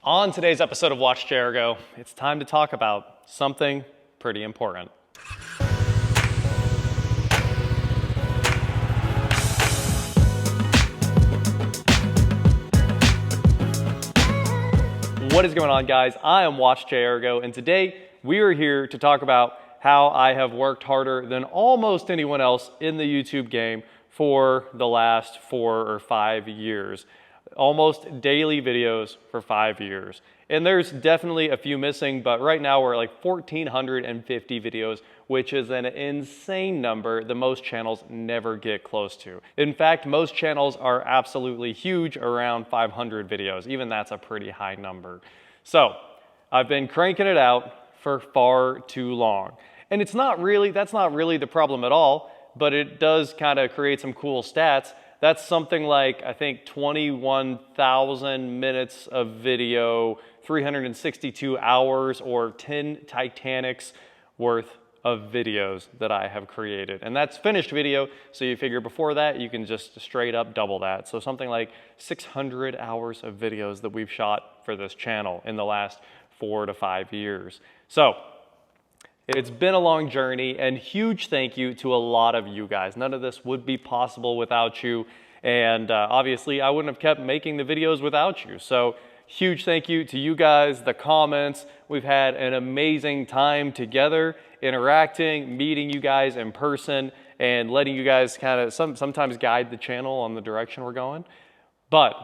On today's episode of Watch Chair Go, it's time to talk about something pretty important. What is going on, guys? I am Watch Chair Go, and today we are here to talk about how I have worked harder than almost anyone else in the YouTube game for the last 4 or 5 years. Almost daily videos for 5 years. And there's definitely a few missing, but right now we're at like 1,450 videos, which is an insane number that most channels never get close to. In fact, most channels are absolutely huge, around 500 videos. Even that's a pretty high number. So I've been cranking it out for far too long. And that's not really the problem at all, but it does kind of create some cool stats. That's something like, I think, 21,000 minutes of video, 362 hours, or 10 Titanics worth of videos that I have created. And that's finished video, so you figure before that, you can just straight up double that. So something like 600 hours of videos that we've shot for this channel in the last 4 to 5 years. So it's been a long journey, and huge thank you to a lot of you guys. None of this would be possible without you, and obviously I wouldn't have kept making the videos without you. So huge thank you to you guys, the comments. We've had an amazing time together, interacting, meeting you guys in person, and letting you guys kind of sometimes guide the channel on the direction we're going. But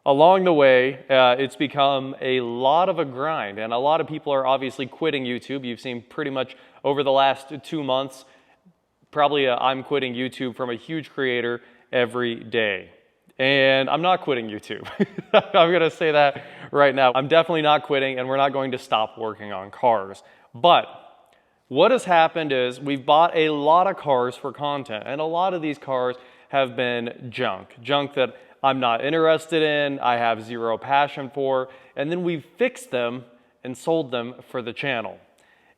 along the way, it's become a lot of a grind, and a lot of people are obviously quitting YouTube. You've seen pretty much over the last 2 months, probably I'm quitting YouTube from a huge creator every day. And I'm not quitting YouTube. I'm gonna say that right now. I'm definitely not quitting, and we're not going to stop working on cars. But what has happened is we've bought a lot of cars for content, and a lot of these cars have been junk that I'm not interested in, I have zero passion for, and then we've fixed them and sold them for the channel.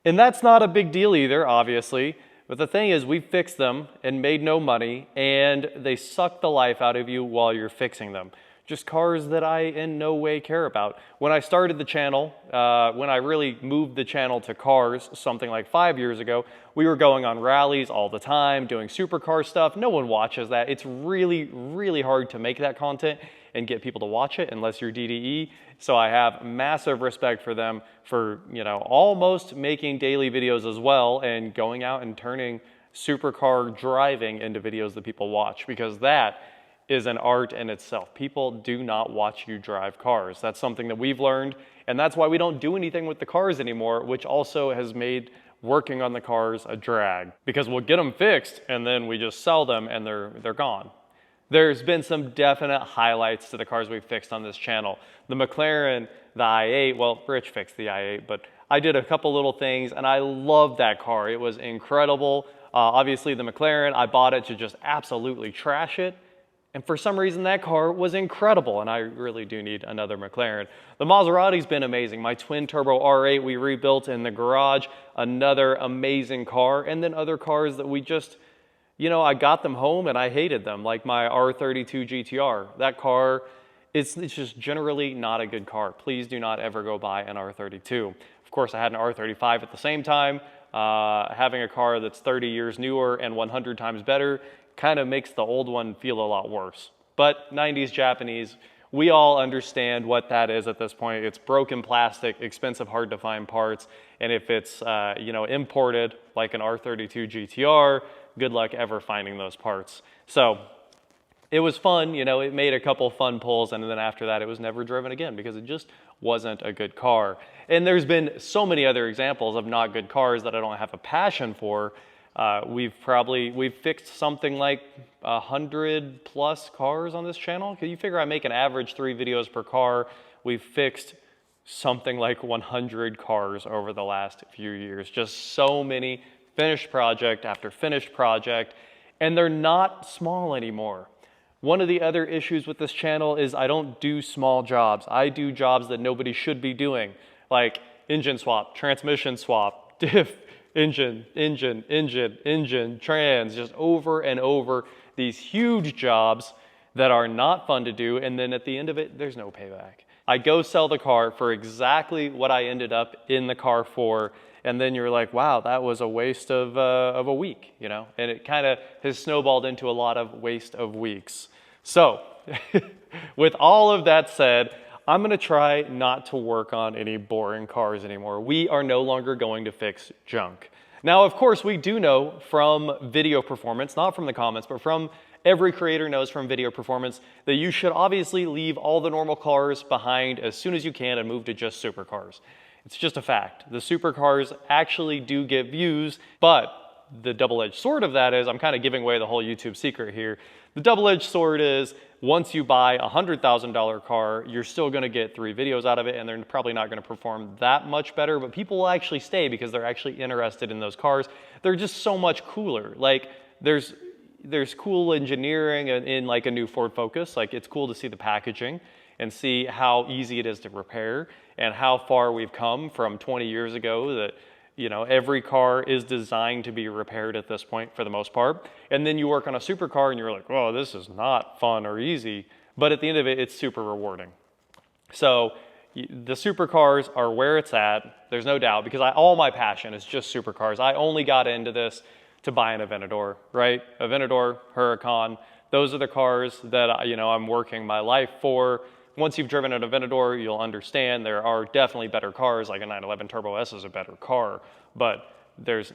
And that's not a big deal either, obviously, but the thing is we fixed them and made no money, and they suck the life out of you while you're fixing them. Just cars that I in no way care about. When I started the channel, when I really moved the channel to cars something like 5 years ago, we were going on rallies all the time, doing supercar stuff. No one watches that. It's really, really hard to make that content and get people to watch it unless you're DDE. So I have massive respect for them for, almost making daily videos as well and going out and turning supercar driving into videos that people watch, because that is an art in itself. People do not watch you drive cars. That's something that we've learned, and that's why we don't do anything with the cars anymore, which also has made working on the cars a drag, because we'll get them fixed and then we just sell them and they're gone. There's been some definite highlights to the cars we've fixed on this channel. The McLaren, the i8, well, Rich fixed the i8, but I did a couple little things and I love that car. It was incredible. Obviously the McLaren, I bought it to just absolutely trash it. And for some reason, that car was incredible, and I really do need another McLaren. The Maserati's been amazing. My twin-turbo R8 we rebuilt in the garage, another amazing car. And then other cars that we just, I got them home and I hated them, like my R32 GTR. That car, it's just generally not a good car. Please do not ever go buy an R32. Of course, I had an R35 at the same time. Having a car that's 30 years newer and 100 times better kind of makes the old one feel a lot worse. But 90s Japanese, we all understand what that is at this point. It's broken plastic, expensive, hard to find parts. And if it's, imported like an R32 GTR, good luck ever finding those parts. So it was fun, it made a couple fun pulls, and then after that it was never driven again because it just wasn't a good car. And there's been so many other examples of not good cars that I don't have a passion for. We've fixed something like 100 plus cars on this channel. Can you figure I make an average 3 videos per car? We've fixed something like 100 cars over the last few years. Just so many, finished project after finished project, and they're not small anymore. One of the other issues with this channel is I don't do small jobs. I do jobs that nobody should be doing, like engine swap, transmission swap, diff, engine, trans, just over and over, these huge jobs that are not fun to do, and then at the end of it, there's no payback. I go sell the car for exactly what I ended up in the car for, and then you're like, wow, that was a waste of a week, you know? And it kind of has snowballed into a lot of waste of weeks. So with all of that said, I'm gonna try not to work on any boring cars anymore. We are no longer going to fix junk. Now, of course, we do know from video performance, not from the comments, but from every creator knows from video performance that you should obviously leave all the normal cars behind as soon as you can and move to just supercars. It's just a fact. The supercars actually do get views, but the double-edged sword of that is, I'm kind of giving away the whole YouTube secret here. The double-edged sword is, once you buy a $100,000 car, you're still gonna get 3 videos out of it, and they're probably not gonna perform that much better, but people will actually stay because they're actually interested in those cars. They're just so much cooler. Like, there's cool engineering in like a new Ford Focus. Like, it's cool to see the packaging and see how easy it is to repair and how far we've come from 20 years ago that, you know, every car is designed to be repaired at this point for the most part. And then you work on a supercar and you're like, oh, this is not fun or easy. But at the end of it, it's super rewarding. So the supercars are where it's at. There's no doubt, because all my passion is just supercars. I only got into this to buy an Aventador, right? Aventador, Huracan, those are the cars that, I'm working my life for. Once you've driven an Aventador, you'll understand there are definitely better cars, like a 911 Turbo S is a better car, but there's,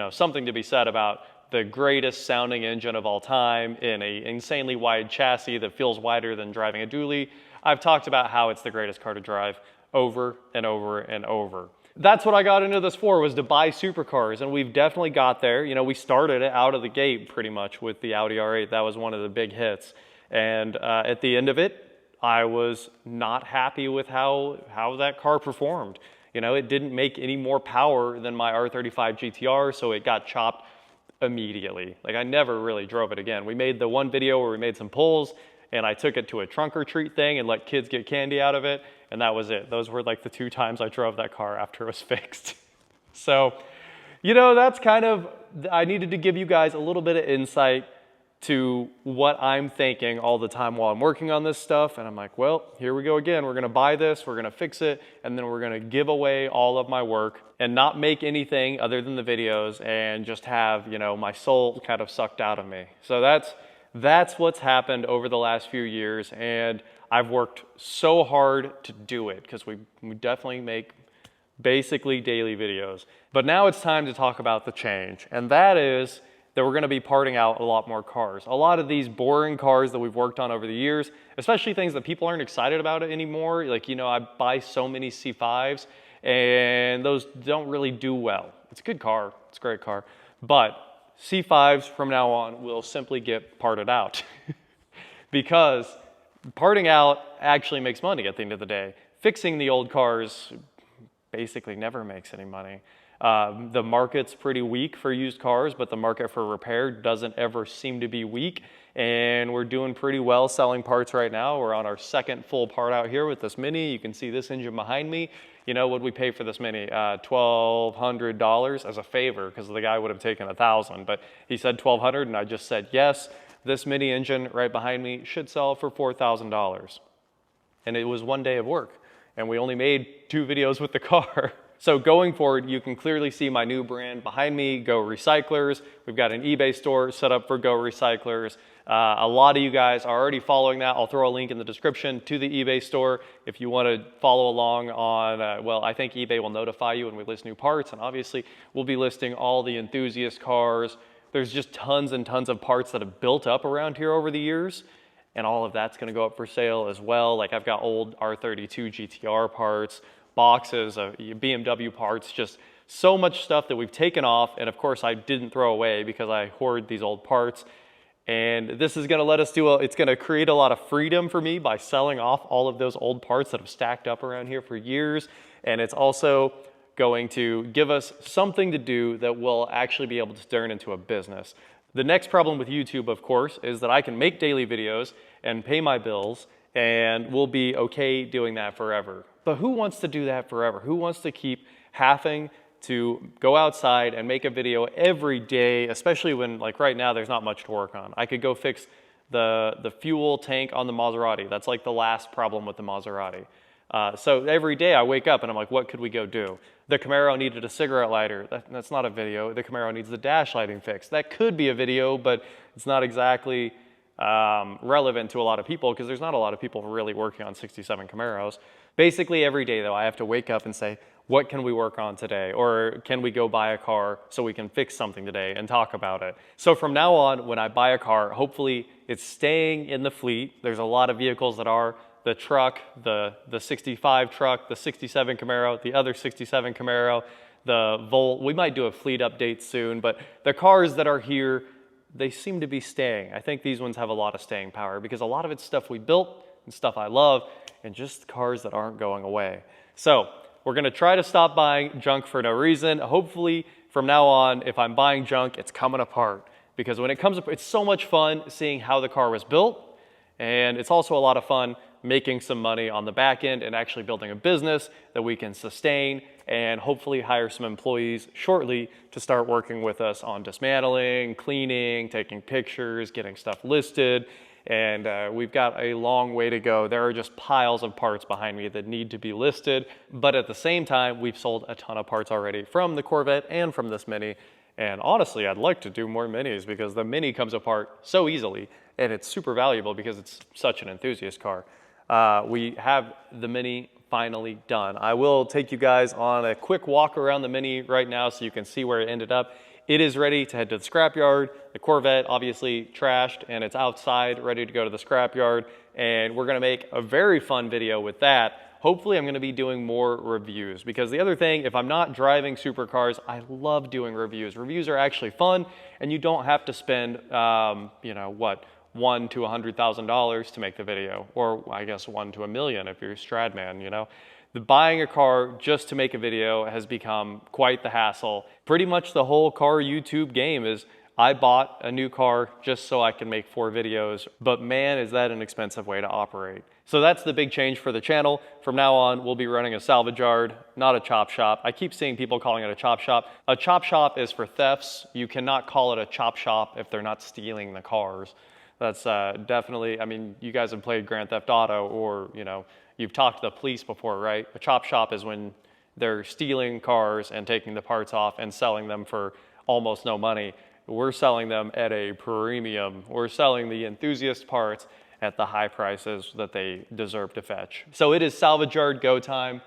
something to be said about the greatest sounding engine of all time in an insanely wide chassis that feels wider than driving a dually. I've talked about how it's the greatest car to drive over and over and over. That's what I got into this for, was to buy supercars, and we've definitely got there. We started it out of the gate pretty much with the Audi R8. That was one of the big hits. And at the end of it, I was not happy with how that car performed. It didn't make any more power than my R35 GTR, so it got chopped immediately. Like, I never really drove it again. We made the one video where we made some pulls, and I took it to a trunk or treat thing and let kids get candy out of it, and that was it. Those were like the 2 times I drove that car after it was fixed. So, that's kind of, I needed to give you guys a little bit of insight to what I'm thinking all the time while I'm working on this stuff. And I'm like, well, here we go again. We're gonna buy this, we're gonna fix it, and then we're gonna give away all of my work and not make anything other than the videos and just have, my soul kind of sucked out of me. So that's what's happened over the last few years, and I've worked so hard to do it because we definitely make basically daily videos. But now it's time to talk about the change, and that is that we're going to be parting out a lot more cars. A lot of these boring cars that we've worked on over the years, especially things that people aren't excited about anymore. Like, I buy so many C5s and those don't really do well. It's a good car, it's a great car, but C5s from now on will simply get parted out because parting out actually makes money at the end of the day. Fixing the old cars basically never makes any money. The market's pretty weak for used cars, but the market for repair doesn't ever seem to be weak. And we're doing pretty well selling parts right now. We're on our second full part out here with this Mini. You can see this engine behind me. What'd we pay for this Mini? $1,200 as a favor, because the guy would have taken $1,000, but he said $1,200 and I just said yes. This Mini engine right behind me should sell for $4,000. And it was one day of work, and we only made 2 videos with the car. So going forward, you can clearly see my new brand behind me, Go Recyclers. We've got an eBay store set up for Go Recyclers. A lot of you guys are already following that. I'll throw a link in the description to the eBay store if you want to follow along on, I think eBay will notify you when we list new parts, and obviously we'll be listing all the enthusiast cars. There's just tons and tons of parts that have built up around here over the years, and all of that's going to go up for sale as well. Like, I've got old R32 GTR parts, boxes of BMW parts, just so much stuff that we've taken off, and of course I didn't throw away because I hoard these old parts. And this is going to let us it's going to create a lot of freedom for me by selling off all of those old parts that have stacked up around here for years. And it's also going to give us something to do that will actually be able to turn into a business. The next problem with YouTube, of course, is that I can make daily videos and pay my bills, and we'll be okay doing that forever. But who wants to do that forever? Who wants to keep having to go outside and make a video every day, especially when, like right now, there's not much to work on? I could go fix the fuel tank on the Maserati. That's like the last problem with the Maserati. So every day I wake up and I'm like, what could we go do? The Camaro needed a cigarette lighter. That's not a video. The Camaro needs the dash lighting fixed. That could be a video, but it's not exactly relevant to a lot of people because there's not a lot of people really working on 67 Camaros. Basically every day though, I have to wake up and say, what can we work on today? Or can we go buy a car so we can fix something today and talk about it? So from now on, when I buy a car, hopefully it's staying in the fleet. There's a lot of vehicles that are the truck, the 65 truck, the 67 Camaro, the other 67 Camaro, the Volt. We might do a fleet update soon, but the cars that are here, they seem to be staying. I think these ones have a lot of staying power because a lot of it's stuff we built and stuff I love and just cars that aren't going away. So we're gonna try to stop buying junk for no reason. Hopefully from now on, if I'm buying junk, it's coming apart because when it comes up, it's so much fun seeing how the car was built. And it's also a lot of fun making some money on the back end and actually building a business that we can sustain and hopefully hire some employees shortly to start working with us on dismantling, cleaning, taking pictures, getting stuff listed. And we've got a long way to go. There are just piles of parts behind me that need to be listed. But at the same time, we've sold a ton of parts already from the Corvette and from this Mini. And honestly, I'd like to do more Minis because the Mini comes apart so easily and it's super valuable because it's such an enthusiast car. We have the Mini finally done. I will take you guys on a quick walk around the Mini right now so you can see where it ended up. It is ready to head to the scrapyard. The Corvette obviously trashed and it's outside ready to go to the scrapyard. And we're gonna make a very fun video with that. Hopefully I'm gonna be doing more reviews because the other thing, if I'm not driving supercars, I love doing reviews. Reviews are actually fun and you don't have to spend, you know, what, $1 to $100,000 to make the video, or I guess $1 to $1 million if you're a Stradman, you know. The buying a car just to make a video has become quite the hassle. Pretty much the whole car YouTube game is I bought a new car just so I can make 4 videos, but man, is that an expensive way to operate. So that's the big change for the channel. From now on, we'll be running a salvage yard, not a chop shop. I keep seeing people calling it a chop shop. A chop shop is for thefts. You cannot call it a chop shop if they're not stealing the cars. That's definitely, I mean, you guys have played Grand Theft Auto or, you know, you've talked to the police before, right? A chop shop is when they're stealing cars and taking the parts off and selling them for almost no money. We're selling them at a premium. We're selling the enthusiast parts at the high prices that they deserve to fetch. So it is salvage yard go time.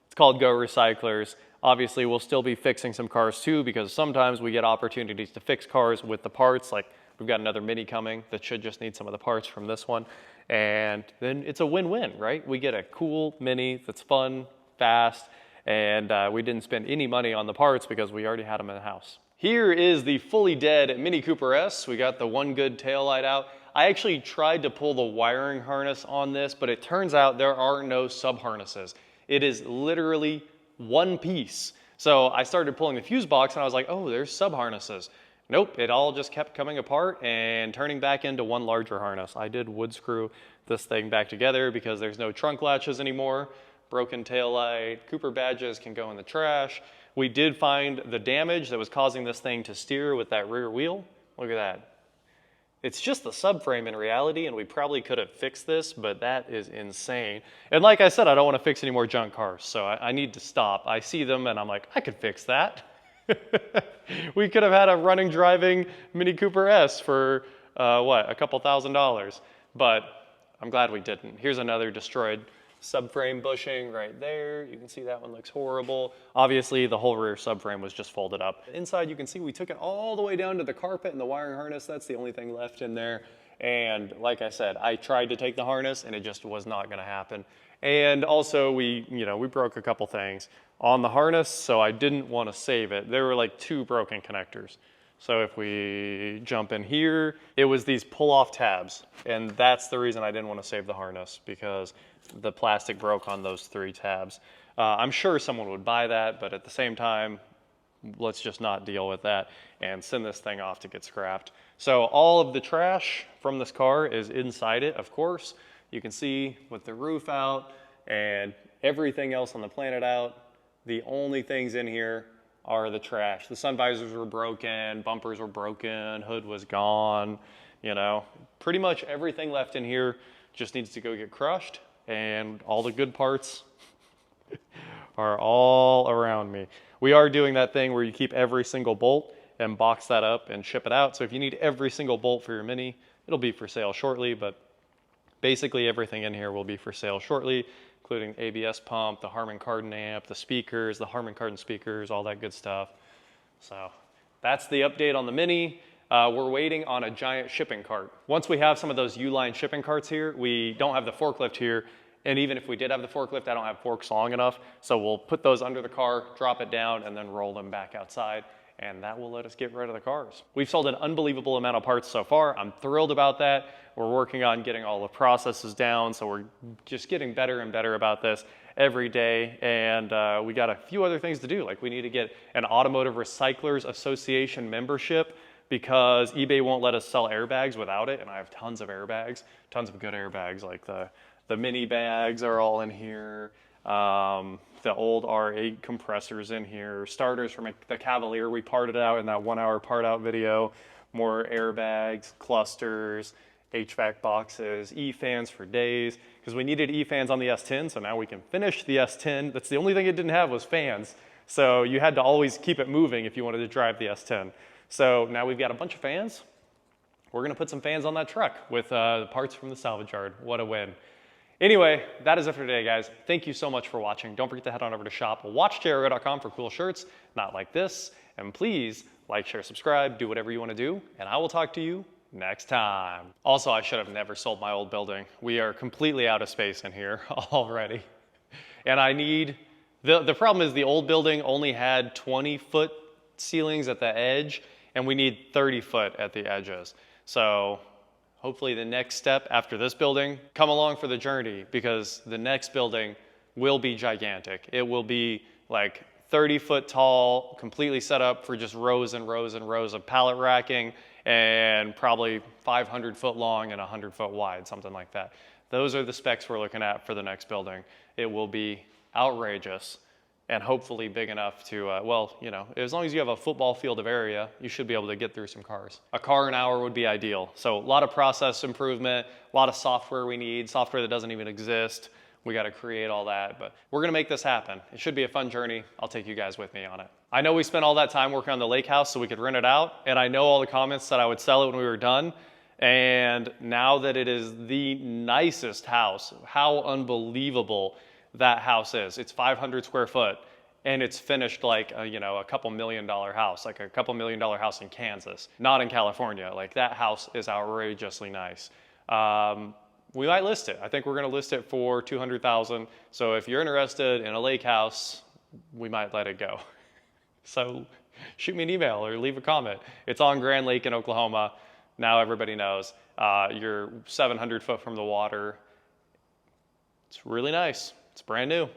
It's called Go Recyclers. Obviously, we'll still be fixing some cars too because sometimes we get opportunities to fix cars with the parts. Like we've got another Mini coming that should just need some of the parts from this one. And then it's a win-win, right? We get a cool Mini that's fun, fast, and we didn't spend any money on the parts because we already had them in the house. Here is the fully dead Mini Cooper S. We got the one good taillight out. I actually tried to pull the wiring harness on this, but it turns out there are no sub-harnesses. It is literally one piece. So I started pulling the fuse box and I was like, oh, there's sub-harnesses. Nope, it all just kept coming apart and turning back into one larger harness. I did wood screw this thing back together because there's no trunk latches anymore. Broken taillight, Cooper badges can go in the trash. We did find the damage that was causing this thing to steer with that rear wheel. Look at that. It's just the subframe in reality, and we probably could have fixed this, but that is insane. And like I said, I don't want to fix any more junk cars, so I need to stop. I see them and I'm like, I could fix that. We could have had a running, driving Mini Cooper S for, what, a couple $1,000s. But I'm glad we didn't. Here's another destroyed subframe bushing right there. You can see that one looks horrible. Obviously, the whole rear subframe was just folded up. Inside, you can see we took it all the way down to the carpet and the wiring harness. That's the only thing left in there. And like I said, I tried to take the harness and it just was not going to happen. And also, we broke a couple things on the harness, so I didn't want to save it. There were like 2 broken connectors. So if we jump in here, it was these pull-off tabs. And that's the reason I didn't want to save the harness, because the plastic broke on those 3 tabs. I'm sure someone would buy that, but at the same time, let's just not deal with that and send this thing off to get scrapped. So all of the trash from this car is inside it, of course. You can see with the roof out and everything else on the planet out, the only things in here are the trash. The sun visors were broken, bumpers were broken, hood was gone, you know. Pretty much everything left in here just needs to go get crushed, and all the good parts are all around me. We are doing that thing where you keep every single bolt and box that up and ship it out. So if you need every single bolt for your Mini, it'll be for sale shortly, but basically everything in here will be for sale shortly, including ABS pump, the Harman Kardon amp, the speakers, the Harman Kardon speakers, all that good stuff. So that's the update on the Mini. We're waiting on a giant shipping cart. Once we have some of those U-line shipping carts here, we don't have the forklift here. And even if we did have the forklift, I don't have forks long enough. So we'll put those under the car, drop it down, and then roll them back outside. And that will let us get rid of the cars. We've sold an unbelievable amount of parts so far. I'm thrilled about that. We're working on getting all the processes down. So we're just getting better and better about this every day. And we got a few other things to do. Like we need to get an Automotive Recyclers Association membership, because eBay won't let us sell airbags without it. And I have tons of airbags, tons of good airbags. Like the mini bags are all in here. The old R8 compressors in here, starters from the Cavalier we parted out in that 1 hour part out video, more airbags, clusters, HVAC boxes, E-fans for days, because we needed E-fans on the S10, so now we can finish the S10. That's the only thing it didn't have was fans. So you had to always keep it moving if you wanted to drive the S10. So now we've got a bunch of fans. We're gonna put some fans on that truck with parts from the salvage yard. What a win. Anyway, that is it for today, guys. Thank you so much for watching. Don't forget to head on over to shop.watchjrgo.com for cool shirts, not like this. And please like, share, subscribe, do whatever you want to do, and I will talk to you next time. Also, I should have never sold my old building. We are completely out of space in here already. And I need, the problem is the old building only had 20-foot ceilings at the edge, and we need 30 foot at the edges. So hopefully the next step after this building, come along for the journey, because the next building will be gigantic. It will be like 30 foot tall, completely set up for just rows and rows and rows of pallet racking, and probably 500 foot long and 100 foot wide, something like that. Those are the specs we're looking at for the next building. It will be outrageous and hopefully big enough to, well, you know, as long as you have a football field of area, you should be able to get through some cars. A car an hour would be ideal. So a lot of process improvement, a lot of software we need, software that doesn't even exist. We got to create all that, but we're going to make this happen. It should be a fun journey. I'll take you guys with me on it. I know we spent all that time working on the lake house so we could rent it out, and I know all the comments that I would sell it when we were done. And now that it is the nicest house, how unbelievable that house is. It's 500 square foot, and it's finished like a, you know, a couple $1 million house, like a couple $1 million house in Kansas, not in California. Like that house is outrageously nice. We might list it. I think we're going to list it for $200,000. So if you're interested in a lake house, we might let it go. So shoot me an email or leave a comment. It's on Grand Lake in Oklahoma. Now everybody knows. You're 700 foot from the water. It's really nice. It's brand new.